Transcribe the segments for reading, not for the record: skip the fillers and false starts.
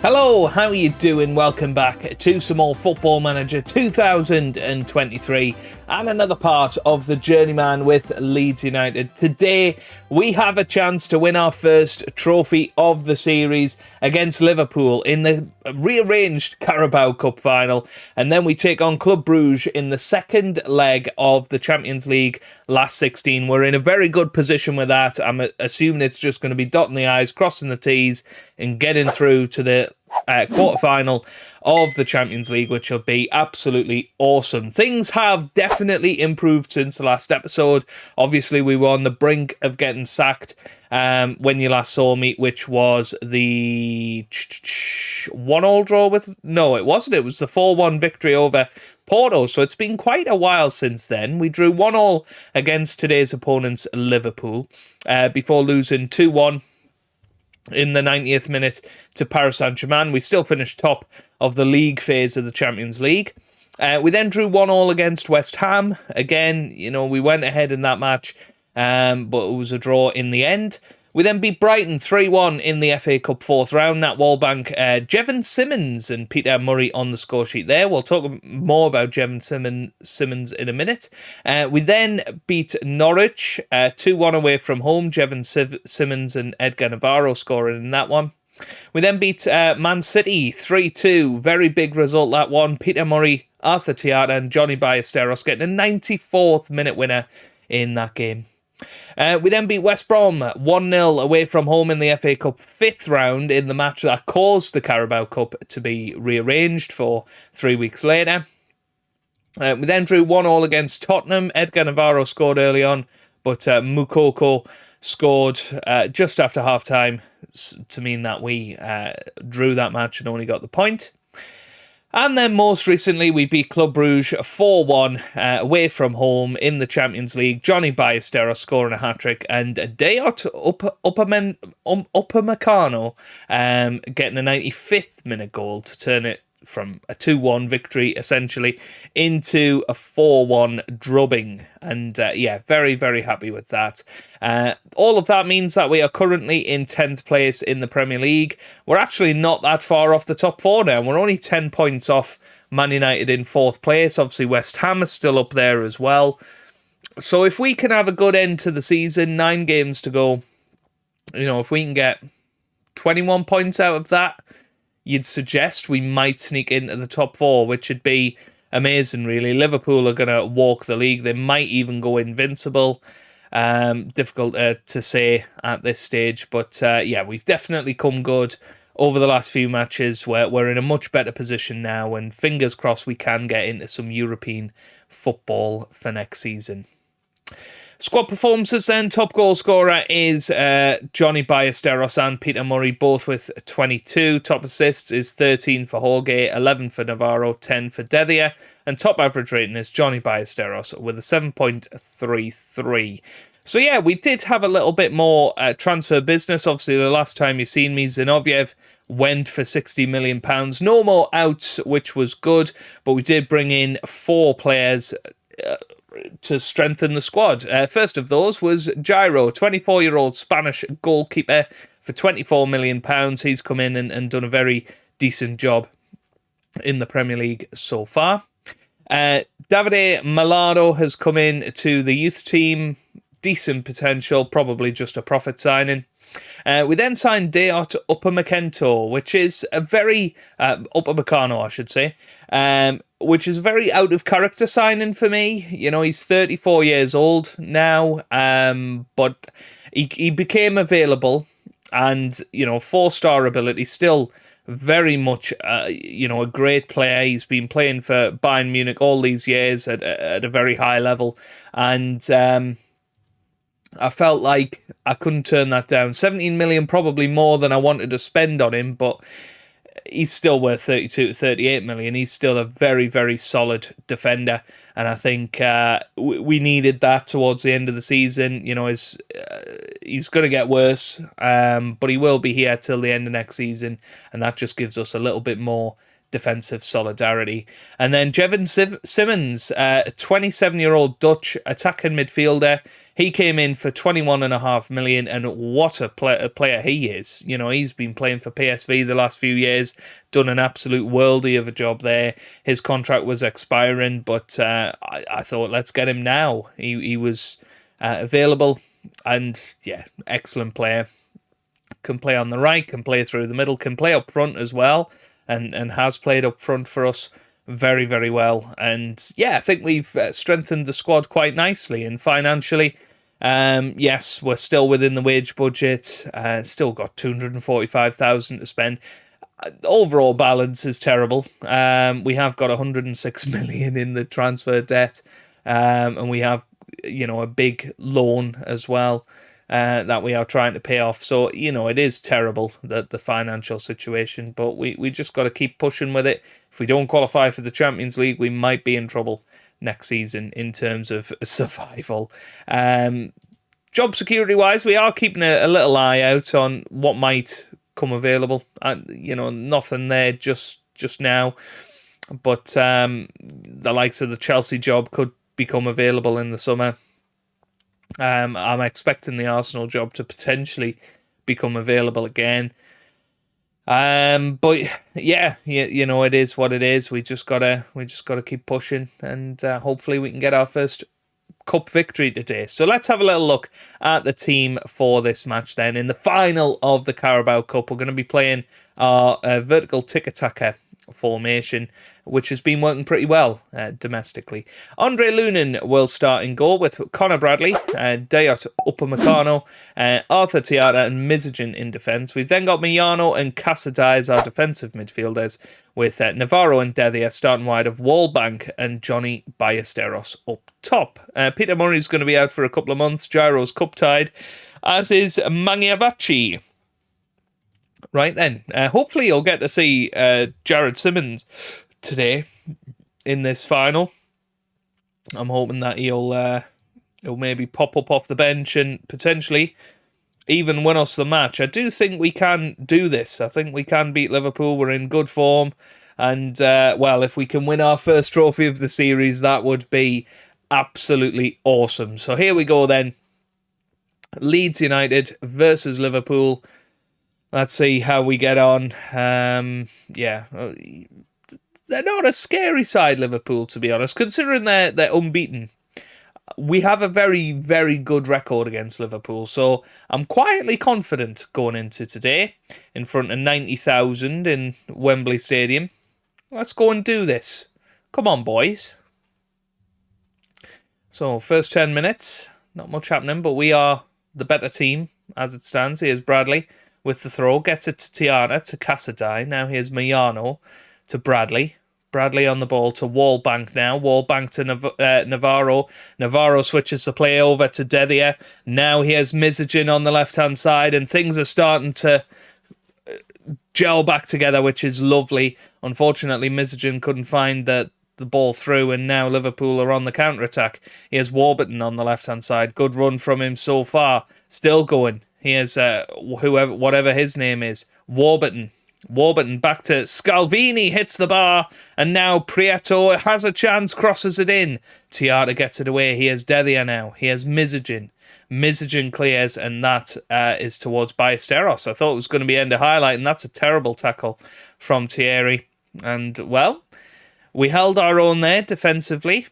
Hello, how are you doing? Welcome back to some more Football Manager 2023 and another part of the Journeyman with Leeds United. Today, we have a chance to win our first trophy of the series against Liverpool in the rearranged Carabao Cup Final, and then we take on Club Brugge in the second leg of the Champions League last 16. We're in a very good position with that. I'm assuming it's just going to be dotting the I's, crossing the T's, and getting through to the quarter-final of the Champions League, which will be absolutely awesome. Things have definitely improved since the last episode. Obviously, we were on the brink of getting sacked when you last saw me, which was the 1-1 draw with... No, it wasn't. It was the 4-1 victory over Porto, so it's been quite a while since then. We drew 1-1 against today's opponents, Liverpool, before losing 2-1 in the 90th minute to Paris Saint-Germain. We still finished top of the league phase of the Champions League. We then drew 1-1 against West Ham. Again, we went ahead in that match, but it was a draw in the end. We then beat Brighton 3-1 in the FA Cup fourth round. Nat Wallbank, Jevon Simmons and Peter Murray on the score sheet there. We'll talk more about Jevon Simmons in a minute. We then beat Norwich 2-1 away from home. Jevon Simmons and Edgar Navarro scoring in that one. We then beat Man City 3-2. Very big result, that one. Peter Murray, Arthur Tiata and Johnny Ballesteros getting a 94th minute winner in that game. We then beat West Brom 1-0 away from home in the FA Cup fifth round in the match that caused the Carabao Cup to be rearranged for 3 weeks later. We then drew 1-1 against Tottenham. Edgar Navarro scored early on, but Moukoko scored just after half-time to mean that we drew that match and only got the point. And then most recently, we beat Club Brugge 4-1 away from home in the Champions League. Johnny Ballesteros scoring a hat-trick and Dayot Upamecano getting a 95th minute goal to turn it from a 2-1 victory, essentially, into a 4-1 drubbing. And very, very happy with that. All of that means that we are currently in 10th place in the Premier League. We're actually not that far off the top four now. We're only 10 points off Man United in 4th place. Obviously, West Ham is still up there as well. So if we can have a good end to the season, 9 games to go, if we can get 21 points out of that, you'd suggest we might sneak into the top 4, which would be amazing, really. Liverpool are going to walk the league. They might even go invincible. Difficult to say at this stage. But we've definitely come good over the last few matches. We're in a much better position now. And fingers crossed we can get into some European football for next season. Squad performances then. Top goal scorer is Johnny Ballesteros and Peter Murray, both with 22. Top assists is 13 for Jorge, 11 for Navarro, 10 for Dedia. And top average rating is Johnny Ballesteros with a 7.33. So we did have a little bit more transfer business. Obviously, the last time you seen me, Zinoviev went for £60 million. No more outs, which was good. But we did bring in 4 players to strengthen the squad. First of those was Jairo, 24-year-old Spanish goalkeeper for £24 million. He's come in and done a very decent job in the Premier League so far. Davide Malado has come in to the youth team. Decent potential, probably just a profit signing. We then signed Dayot Upamecano, which is a very... Upamecano, I should say. Which is a very out-of-character signing for me. He's 34 years old now, but he became available and, 4-star ability, still very much, a great player. He's been playing for Bayern Munich all these years at a very high level, and I felt like I couldn't turn that down. 17 million, probably more than I wanted to spend on him, but he's still worth 32 to 38 million. He's still a very, very solid defender. And I think we needed that towards the end of the season. He's going to get worse, but he will be here till the end of next season. And that just gives us a little bit more defensive solidarity. And then Jevon Simmons, a 27-year-old Dutch attacking midfielder. He came in for 21.5 million, and what a player he is. You know, he's been playing for PSV the last few years, done an absolute worldie of a job there. His contract was expiring, but I thought, let's get him now. He was available, and yeah, excellent player. Can play on the right, can play through the middle, can play up front as well, and has played up front for us very, very well. And yeah, I think we've strengthened the squad quite nicely. And financially, yes, we're still within the wage budget, still got 245,000 to spend. Overall balance is terrible. We have got 106 million in the transfer debt, and we have, a big loan as well that we are trying to pay off. So, it is terrible, the financial situation, but we just got to keep pushing with it. If we don't qualify for the Champions League, we might be in trouble next season in terms of survival. Job security-wise, we are keeping a little eye out on what might come available. Nothing there just now, but the likes of the Chelsea job could become available in the summer. I'm expecting the Arsenal job to potentially become available again. But yeah, it is what it is. We just gotta keep pushing, and hopefully we can get our first cup victory today. So let's have a little look at the team for this match then. In the final of the Carabao Cup, we're going to be playing our vertical tiki-taka formation, which has been working pretty well domestically. Andre Lunin will start in goal with Connor Bradley, Dayot Upamecano, Arthur Tiata and Mizogen in defence. We've then got Miyano and Casadai as our defensive midfielders, with Navarro and Dethia starting wide of Wallbank and Johnny Ballesteros up top. Peter Murray's going to be out for a couple of months. Gyro's cup-tied, as is Mangiavachi. Right then, hopefully you'll get to see Jared Simmons today in this final. I'm hoping that he'll maybe pop up off the bench and potentially even win us the match. I do think we can do this. I think we can beat Liverpool. We're in good form. And, if we can win our first trophy of the series, that would be absolutely awesome. So here we go then. Leeds United versus Liverpool. Let's see how we get on. They're not a scary side, Liverpool, to be honest, considering they're unbeaten. We have a very, very good record against Liverpool, so I'm quietly confident going into today in front of 90,000 in Wembley Stadium. Let's go and do this. Come on, boys. So, first 10 minutes, not much happening, but we are the better team as it stands. Here's Bradley with the throw, gets it to Tiana, to Casadai. Now here's Miyano to Bradley. Bradley on the ball to Wallbank now. Wallbank to Navarro. Navarro switches the play over to Dethia. Now here's Mizogen on the left-hand side, and things are starting to gel back together, which is lovely. Unfortunately, Mizogen couldn't find the ball through, and now Liverpool are on the counter-attack. Here's Warburton on the left-hand side. Good run from him so far. Still going. Here's whatever his name is, Warburton. Warburton back to Scalvini, hits the bar, and now Prieto has a chance, crosses it in. Tiata gets it away. Here's Dethia now. Here's Mizogen. Mizogen clears, and that is towards Ballesteros. I thought it was going to be end of highlight, and that's a terrible tackle from Thierry. And, we held our own there defensively.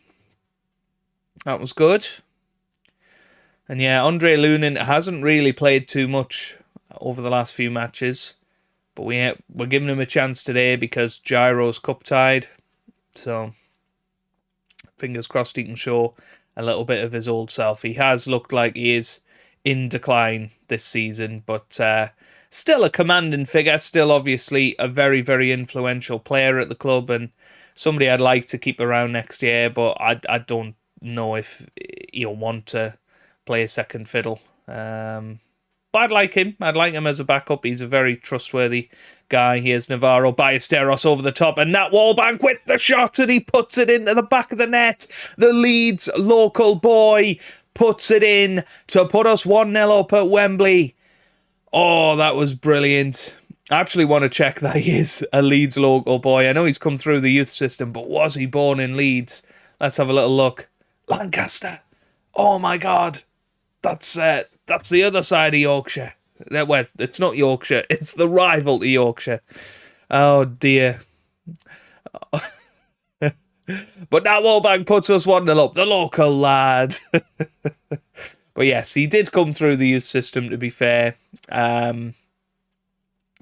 That was good. And yeah, Andre Lunin hasn't really played too much over the last few matches. But we're giving him a chance today because Gyro's cup-tied. So, fingers crossed he can show a little bit of his old self. He has looked like he is in decline this season, but still a commanding figure. Still, obviously, a very, very influential player at the club, and somebody I'd like to keep around next year, but I don't know if he'll want to play a second fiddle. But I'd like him. I'd like him as a backup. He's a very trustworthy guy. Here's Navarro, Ballesteros over the top, and Nat Wallbank with the shot, and he puts it into the back of the net. The Leeds local boy puts it in to put us 1-0 up at Wembley. Oh, that was brilliant. I actually want to check that he is a Leeds local boy. I know he's come through the youth system, but was he born in Leeds? Let's have a little look. Lancaster. Oh my God. That's the other side of Yorkshire. Well, it's not Yorkshire. It's the rival to Yorkshire. Oh dear. But now Wallbank puts us 1-0 up. The local lad. But yes, he did come through the youth system, to be fair.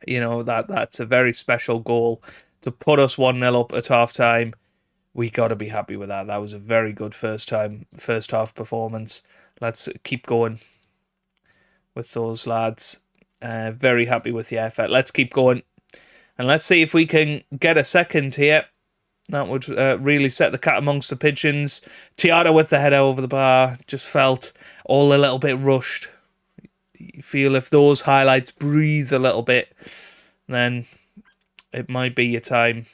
You know, that's a very special goal to put us 1-0 up at half time. We got to be happy with that. That was a very good first half performance. Let's keep going with those lads. Very happy with the effort. Let's keep going. And let's see if we can get a second here. That would really set the cat amongst the pigeons. Tiara with the header over the bar. Just felt all a little bit rushed. You feel if those highlights breathe a little bit, then it might be your time.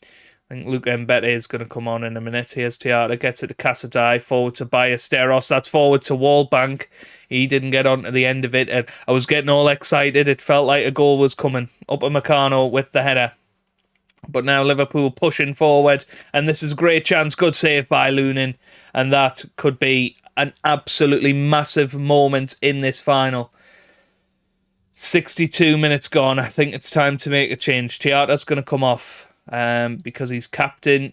I think Luke Mbete is going to come on in a minute. Here's Tiara, gets it to Casadei, forward to Ballesteros. That's forward to Wallbank. He didn't get on to the end of it, and I was getting all excited. It felt like a goal was coming. Up a Meccano with the header. But now Liverpool pushing forward, and this is a great chance. Good save by Lunin, and that could be an absolutely massive moment in this final. 62 minutes gone. I think it's time to make a change. Tiata's going to come off because he's captain.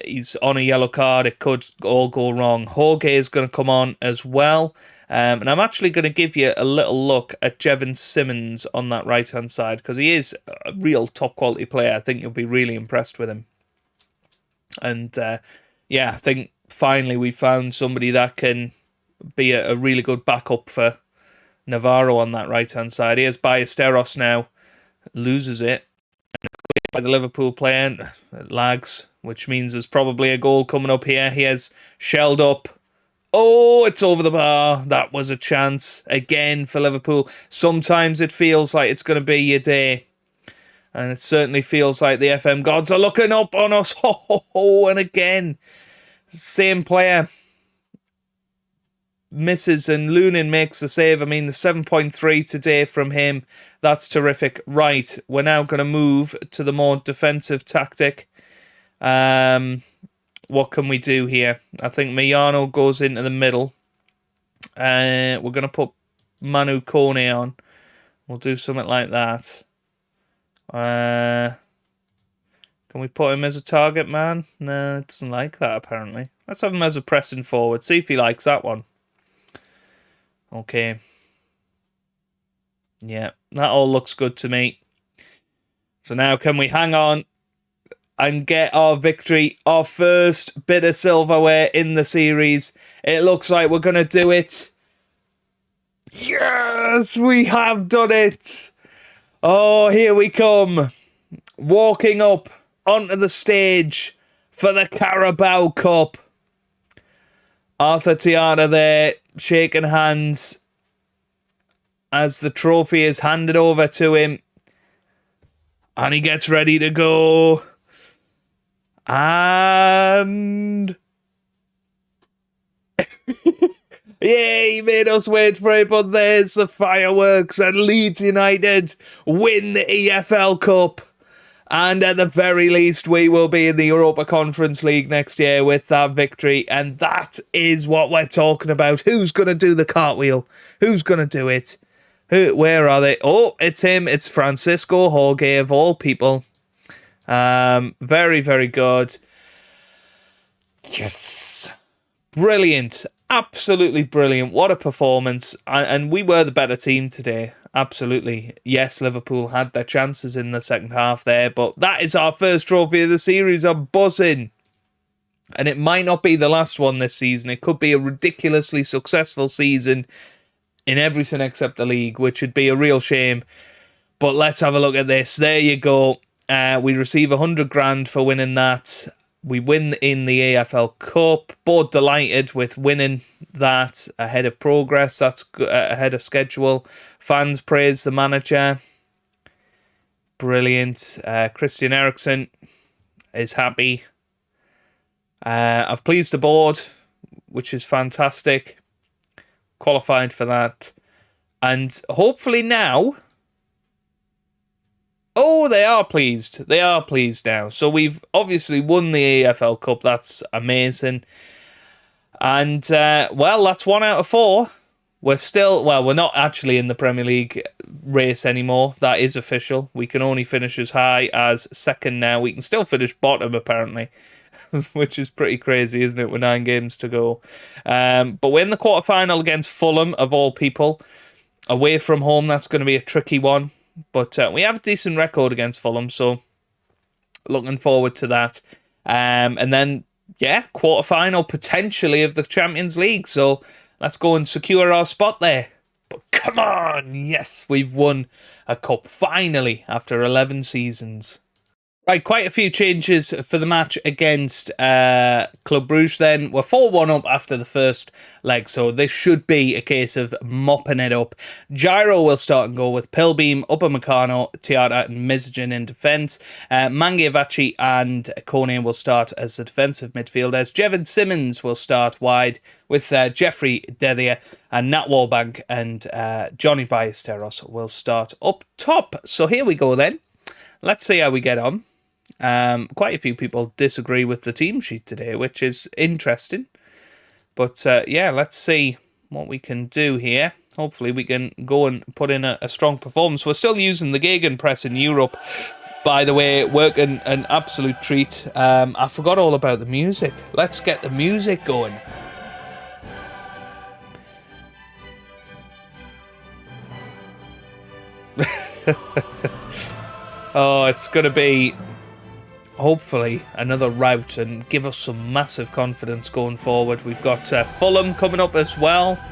He's on a yellow card. It could all go wrong. Jorge is going to come on as well. And I'm actually going to give you a little look at Jevon Simmons on that right-hand side because he is a real top-quality player. I think you'll be really impressed with him. And, I think finally we found somebody that can be a really good backup for Navarro on that right-hand side. Here's Ballesteros now. Loses it. By the Liverpool player. It lags, which means there's probably a goal coming up here. He has shelled up. Oh, it's over the bar. That was a chance again for Liverpool. Sometimes it feels like it's going to be your day. And it certainly feels like the FM gods are looking up on us. And again, same player misses and Lunin makes the save. I mean, the 7.3 today from him. That's terrific. Right, we're now going to move to the more defensive tactic. What can we do here? I think Mayano goes into the middle. We're going to put Manu Kone on. We'll do something like that. Can we put him as a target man? No, it doesn't like that apparently. Let's have him as a pressing forward. See if he likes that one. Okay. Yeah, that all looks good to me. So now can we hang on and get our victory, our first bit of silverware in the series? It looks like we're going to do it. Yes, we have done it. Oh, here we come. Walking up onto the stage for the Carabao Cup. Arthur Tiara there, shaking hands as the trophy is handed over to him. And he gets ready to go. And yeah, he made us wait for it, but there's the fireworks and Leeds United win the EFL Cup. And at the very least, we will be in the Europa Conference League next year with that victory. And that is what we're talking about. Who's going to do the cartwheel? Who's going to do it? Where are they? Oh, it's him. It's Francisco Jorge of all people. Very, very good. Yes. Brilliant. Absolutely brilliant. What a performance. And we were the better team today. Absolutely. Yes, Liverpool had their chances in the second half there, but that is our first trophy of the series. I'm buzzing. And it might not be the last one this season. It could be a ridiculously successful season in everything except the league, which would be a real shame. But let's have a look at this. There you go. We receive 100 grand for winning that. We win in the AFL Cup. Both delighted with winning that ahead of progress. That's ahead of schedule. Fans praise the manager. Brilliant. Christian Eriksen is happy. I've pleased the board, which is fantastic. Qualified for that. And hopefully now Oh, they are pleased. They are pleased now. So we've obviously won the AFL Cup. That's amazing. And, well, that's 1 out of 4. We're not actually in the Premier League race anymore. That is official. We can only finish as high as second now. We can still finish bottom, apparently, which is pretty crazy, isn't it, with 9 games to go. But we're in the quarterfinal against Fulham, of all people. Away from home, that's going to be a tricky one. But we have a decent record against Fulham, so looking forward to that. And then, yeah, quarterfinal potentially of the Champions League. So let's go and secure our spot there. But come on, yes, we've won a cup finally after 11 seasons. Right, quite a few changes for the match against Club Brugge then. We're 4-1 up after the first leg, so this should be a case of mopping it up. Gyro will start and go with Pilbeam, Upamecano, Tiata and Mizogen in defence. Mangiavachi and Kone will start as the defensive midfielders. Jevon Simmons will start wide with Jeffrey Dedia, and Nat Wallbank and Johnny Ballesteros will start up top. So here we go then. Let's see how we get on. Quite a few people disagree with the team sheet today, which is interesting. But yeah, let's see what we can do here. Hopefully we can go and put in a strong performance. We're still using the Gegenpress in Europe, by the way, working an absolute treat. I forgot all about the music. Let's get the music going. Oh, it's going to be, hopefully, another rout and give us some massive confidence going forward. We've got Fulham coming up as well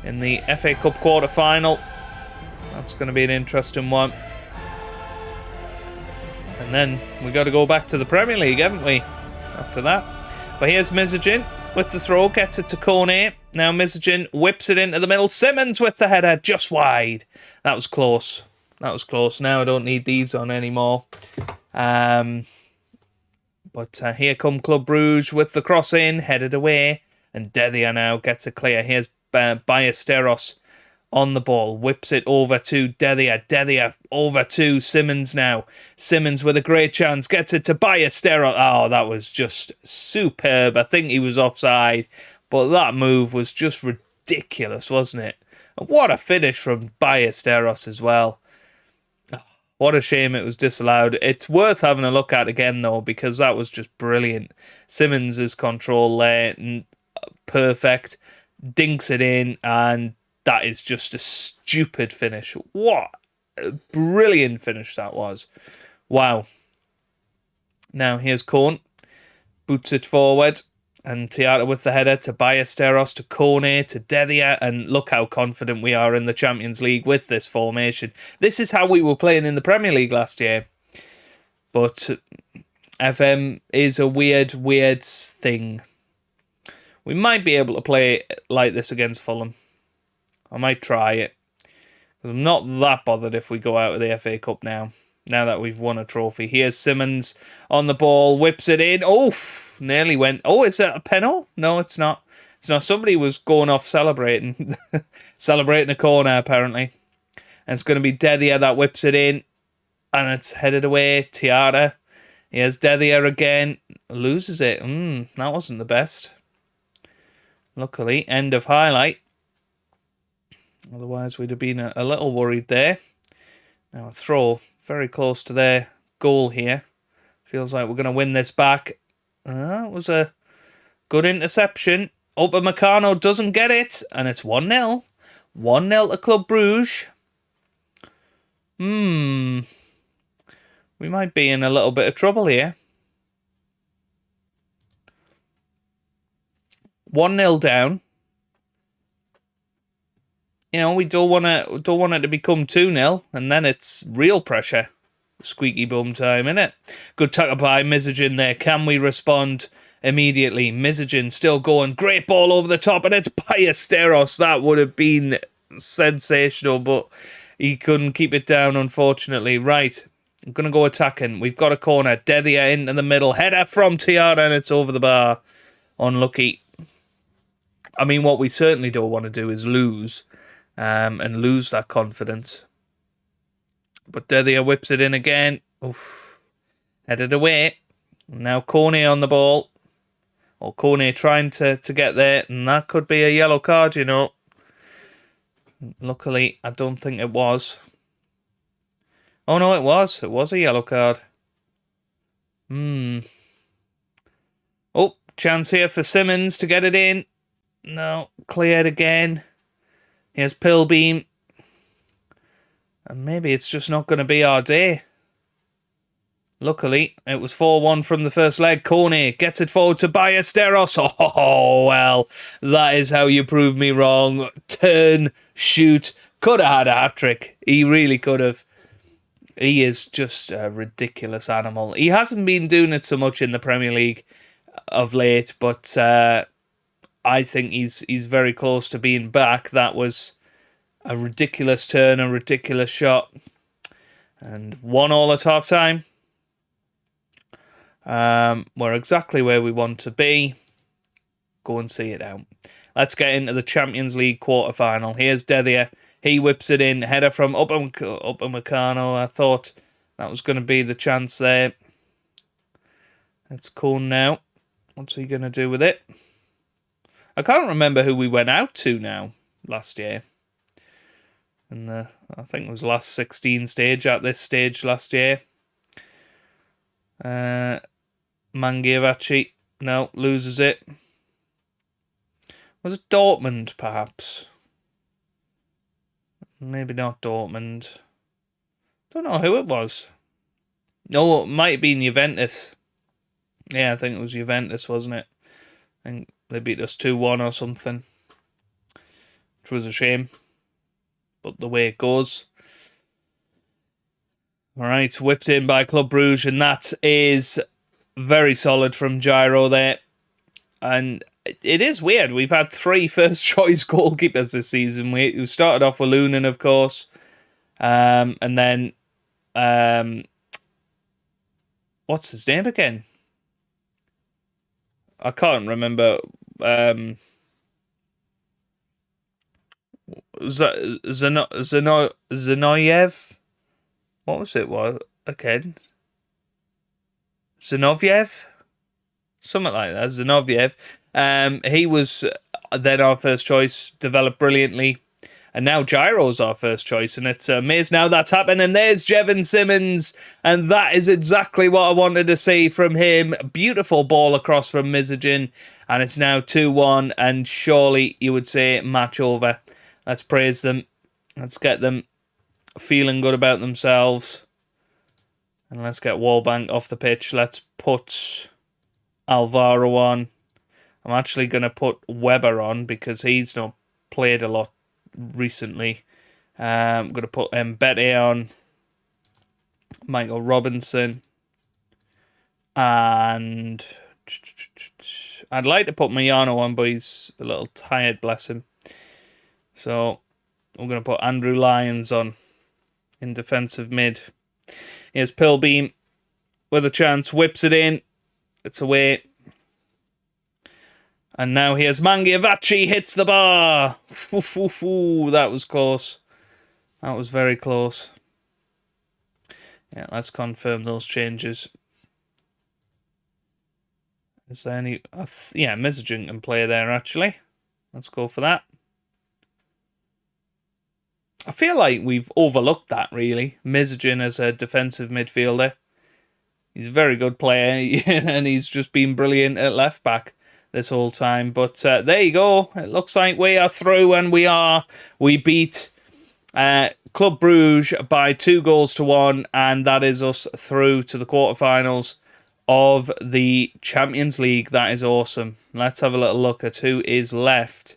in the FA Cup quarter-final. That's going to be an interesting one. And then we've got to go back to the Premier League, haven't we, after that? But here's Mizogen with the throw, gets it to Kone. Now Mizogen whips it into the middle. Simmons with the header, just wide. That was close. That was close. Now I don't need these on anymore. But here come Club Brugge with the cross in, headed away. And Dedia now gets it clear. Here's Ballesteros on the ball. Whips it over to Dedia. Dedia over to Simmons now. Simmons with a great chance. Gets it to Ballesteros. Oh, that was just superb. I think he was offside. But that move was just ridiculous, wasn't it? And what a finish from Ballesteros as well. What a shame it was disallowed. It's worth having a look at again, though, because that was just brilliant. Simmons' control there, perfect. Dinks it in, and that is just a stupid finish. What a brilliant finish that was. Wow. Now, here's Kone. Boots it forward. And Tiata with the header to Ballesteros, to Kone, to Dedia, and look how confident we are in the Champions League with this formation. This is how we were playing in the Premier League last year. But FM is a weird, weird thing. We might be able to play like this against Fulham. I might try it. I'm not that bothered if we go out of the FA Cup now that we've won a trophy. Here's Simmons on the ball, whips it in. Oh, nearly went. Oh, is that a penalty? No, it's not. It's not. Somebody was going off celebrating. Celebrating a corner, apparently. And it's going to be Dedia that whips it in. And it's headed away. Tiata. Here's Dedia again. Loses it. That wasn't the best. Luckily, end of highlight. Otherwise, we'd have been a little worried there. Now a throw. Very close to their goal here. Feels like we're going to win this back. It was a good interception. Upamecano doesn't get it. And it's 1-0. 1-0 to Club Brugge. We might be in a little bit of trouble here. 1-0 down. You know, we don't want it to become 2-0, and then it's real pressure. Squeaky bum time, innit? Good tackle by Mizogen there. Can we respond immediately? Mizogen still going. Great ball over the top, and it's Ballesteros. That would have been sensational, but he couldn't keep it down, unfortunately. Right, I'm going to go attacking. We've got a corner. Dedia into the middle. Header from Tiata, and it's over the bar. Unlucky. I mean, what we certainly don't want to do is lose. And lose that confidence. But Dedea whips it in again. Oof. Headed away. Now Cornet on the ball. Or Cornet trying to get there. And that could be a yellow card, you know. Luckily, I don't think it was. Oh, no, it was. It was a yellow card. Oh, chance here for Simmons to get it in. No, cleared again. Here's Pilbeam. And maybe it's just not going to be our day. Luckily, it was 4-1 from the first leg. Cornet gets it forward to Ballesteros. Oh, well, that is how you prove me wrong. Turn, shoot. Could have had a hat-trick. He really could have. He is just a ridiculous animal. He hasn't been doing it so much in the Premier League of late, but I think he's very close to being back. That was a ridiculous turn, a ridiculous shot. And 1-1 at half-time. We're exactly where we want to be. Go and see it out. Let's get into the Champions League quarter-final. Here's Dedea. He whips it in. Header from Upamecano. I thought that was going to be the chance there. It's Cone now. What's he going to do with it? I can't remember who we went out to now last year. In the, I think it was last 16 stage at this stage last year. Mangiavachi, no, loses it. Was it Dortmund, perhaps? Maybe not Dortmund. Don't know who it was. No, it might have been Juventus. Yeah, I think it was Juventus, wasn't it? I think they beat us 2-1 or something. Which was a shame. But the way it goes. Alright, whipped in by Club Brugge, and that is very solid from Gyro there. And it is weird. We've had 3 first-choice goalkeepers this season. We started off with Lunin, of course. And then... what's his name again? I can't remember. Zinoyev? What was it? What again? Zinoviev? Something like that. Zinoviev. He was then our first choice, developed brilliantly. And now Gyro's our first choice, and it's amazing now that's happened. And there's Jevon Simmons, and that is exactly what I wanted to see from him. Beautiful ball across from Mizajin, and it's now 2-1, and surely you would say match over. Let's praise them. Let's get them feeling good about themselves. And let's get Wallbank off the pitch. Let's put Alvaro on. I'm actually going to put Weber on because he's not played a lot recently. I'm going to put Mbete on. Michael Robinson. And I'd like to put Mayano on, but he's a little tired, bless him. So I'm going to put Andrew Lyons on in defensive mid. Here's Pilbeam with a chance, whips it in. It's away. And now here's Mangiavachi, hits the bar. That was close. That was very close. Yeah, let's confirm those changes. Is there any... yeah, Mizajin can play there, actually. Let's go for that. I feel like we've overlooked that, really. Mizajin as a defensive midfielder. He's a very good player, and he's just been brilliant at left-back this whole time. But there you go. It looks like we are through, and we beat Club Brugge by 2-1, and that is us through to the quarterfinals of the Champions League. That is awesome. Let's have a little look at who is left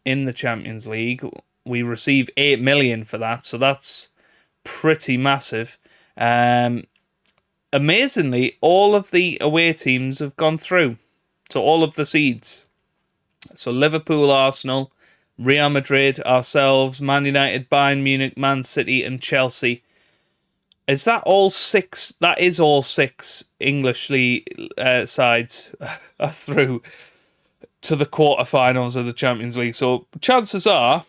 in the Champions League. We receive 8 million for that, so that's pretty massive. Amazingly, all of the away teams have gone through. So all of the seeds. So Liverpool, Arsenal, Real Madrid, ourselves, Man United, Bayern Munich, Man City and Chelsea. Is that all 6? That is all 6 English sides are through to the quarterfinals of the Champions League. So chances are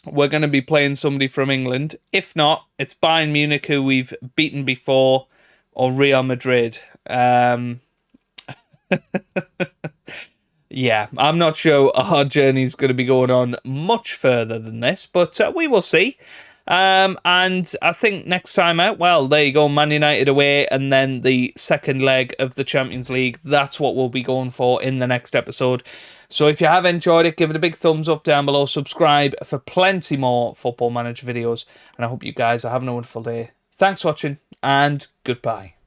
we're going to be playing somebody from England. If not, it's Bayern Munich, who we've beaten before, or Real Madrid. Yeah, I'm not sure our journey is going to be going on much further than this, but we will see. And I think next time out, well, there you go, Man United away, and then the second leg of the Champions League. That's what we'll be going for in the next episode. So if you have enjoyed it, give it a big thumbs up down below. Subscribe for plenty more Football Manager videos. And I hope you guys are having a wonderful day. Thanks for watching, and goodbye.